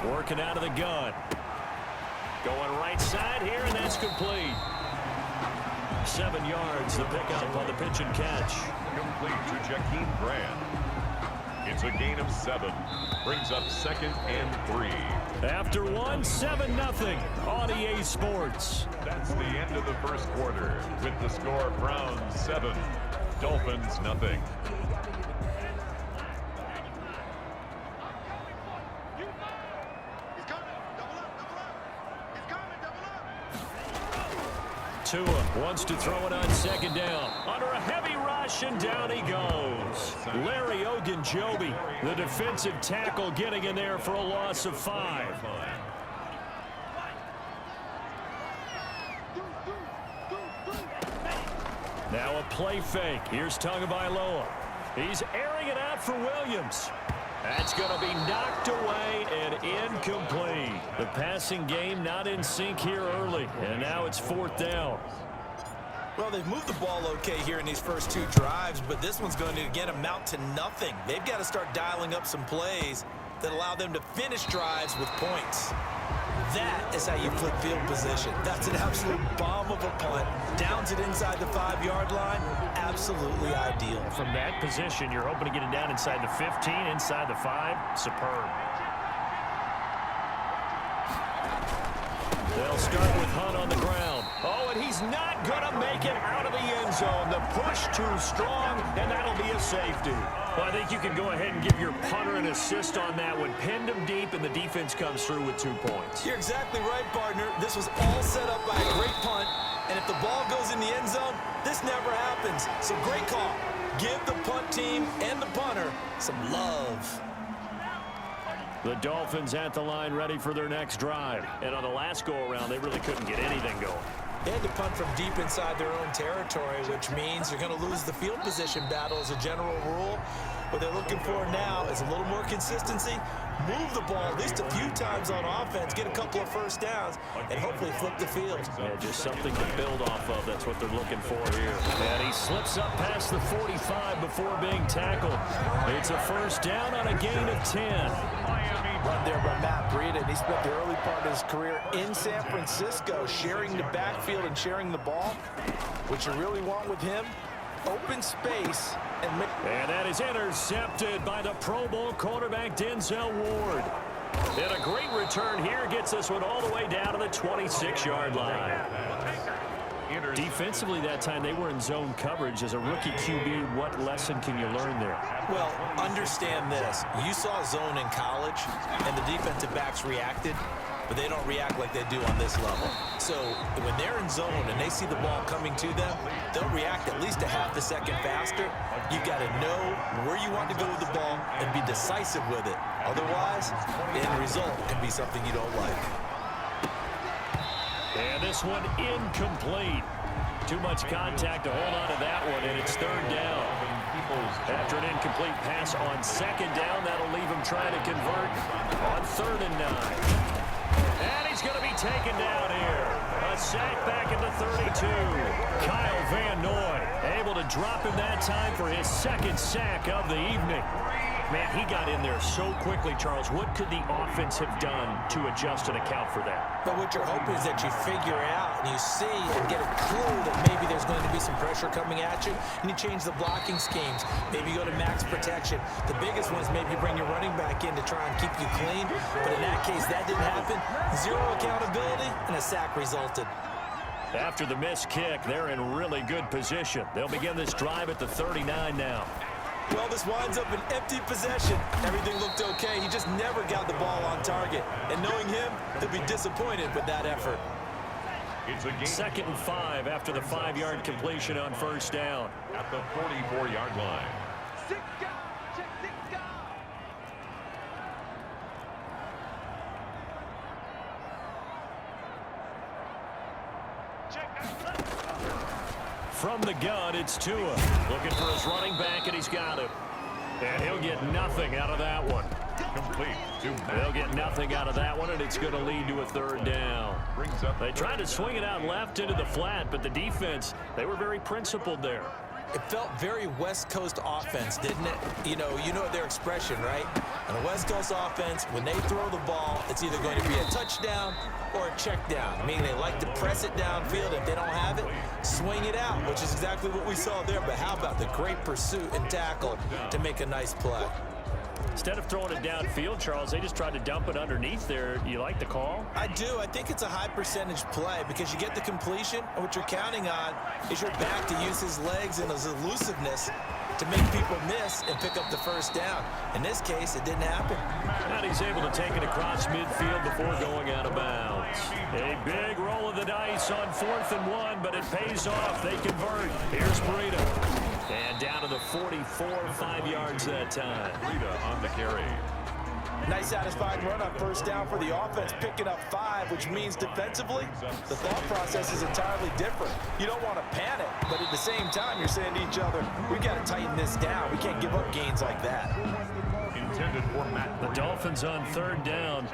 Working out of the gun. Going right side here, and that's complete. 7 yards, the pickup on the pitch and catch. Complete to Jakeem Grant. It's a gain of 7. Brings up 2nd and 3. After 7-0 on EA Sports. That's the end of the first quarter with the score Browns 7, Dolphins nothing. Tua wants to throw it on 2nd down. Under a heavy rush, and down he goes. Larry Ogunjobi, the defensive tackle, getting in there for a loss of 5. Now a play fake. Here's Tagovailoa. He's airing it out for Williams. That's going to be knocked away and incomplete. The passing game not in sync here early, and now it's 4th down. Well, they've moved the ball okay here in these first 2 drives, but this one's going to, again, amount to nothing. They've got to start dialing up some plays that allow them to finish drives with points. That is how you flip field position. That's an absolute bomb of a punt. Downs it inside the 5-yard line. Absolutely ideal. From that position, you're hoping to get it down inside the 15, inside the 5. Superb. They'll start with Hunt on the ground. Oh, and he's not going to make it out of the end zone. The push too strong, and that'll be a safety. Well, I think you can go ahead and give your punter an assist on that one. Pinned him deep, and the defense comes through with 2 points. You're exactly right, partner. This was all set up by a great punt, and if the ball goes in the end zone, this never happens. So great call. Give the punt team and the punter some love. The Dolphins at the line ready for their next drive. And on the last go-around, they really couldn't get anything going. They had to punt from deep inside their own territory, which means you're going to lose the field position battle as a general rule. What they're looking for now is a little more consistency, move the ball at least a few times on offense, get a couple of first downs, and hopefully flip the field. Yeah, just something to build off of. That's what they're looking for here. And he slips up past the 45 before being tackled. It's a first down on a gain of 10. Run there by Matt Breida, and he spent the early part of his career in San Francisco, sharing the backfield and sharing the ball. What you really want with him, open space. And that is intercepted by the Pro Bowl cornerback Denzel Ward. And a great return here gets this one all the way down to the 26-yard line. Defensively that time, they were in zone coverage. As a rookie QB, what lesson can you learn there? Well, understand this. You saw zone in college, and the defensive backs reacted, but they don't react like they do on this level. So when they're in zone and they see the ball coming to them, they'll react at least a half a second faster. You've got to know where you want to go with the ball and be decisive with it. Otherwise, the end result can be something you don't like. And this one incomplete. Too much contact to hold on to that one, and it's 3rd down. After an incomplete pass on 2nd down, that'll leave him trying to convert on 3rd and 9. And he's going to be taken down here. A sack back at the 32. Kyle Van Noy able to drop him that time for his 2nd sack of the evening. Man, he got in there so quickly, Charles. What could the offense have done to adjust and account for that? But what you're hoping is that you figure it out and you see and get a clue that maybe there's going to be some pressure coming at you, and you change the blocking schemes. Maybe you go to max protection. The biggest one is maybe bring your running back in to try and keep you clean. But in that case, that didn't happen. Zero accountability, and a sack resulted. After the missed kick, they're in really good position. They'll begin this drive at the 39 now. Well, this winds up an empty possession. Everything looked okay. He just never got the ball on target. And knowing him, he'll be disappointed with that effort. It's a 2nd and 5 after the 5-yard completion on 1st down. At the 44-yard line. From the gun, it's Tua. Looking for his running back, and he's got him. And he'll get nothing out of that one. Complete. They'll get nothing out of that one, and it's going to lead to a 3rd down. They tried to swing it out left into the flat, but the defense, they were very principled there. It felt very West Coast offense, didn't it? You know their expression, right? On a West Coast offense, when they throw the ball, it's either going to be a touchdown or a check down, meaning they like to press it downfield. If they don't have it, swing it out, which is exactly what we saw there. But how about the great pursuit and tackle to make a nice play? Instead of throwing it downfield, Charles, they just tried to dump it underneath there. You like the call? I do. I think it's a high percentage play because you get the completion, and what you're counting on is your back to use his legs and his elusiveness to make people miss and pick up the first down. In this case, it didn't happen. And he's able to take it across midfield before going out of bounds. A big roll of the dice on 4th and 1, but it pays off. They convert. Here's Breida. And down to the 44, 5 yards that time. Breida on the carry. Nice satisfying run on first down for the offense, picking up 5, which means defensively, the thought process is entirely different. You don't want to panic, but at the same time, you're saying to each other, we got to tighten this down. We can't give up gains like that. Intended for Matt The Dolphins on 3rd down.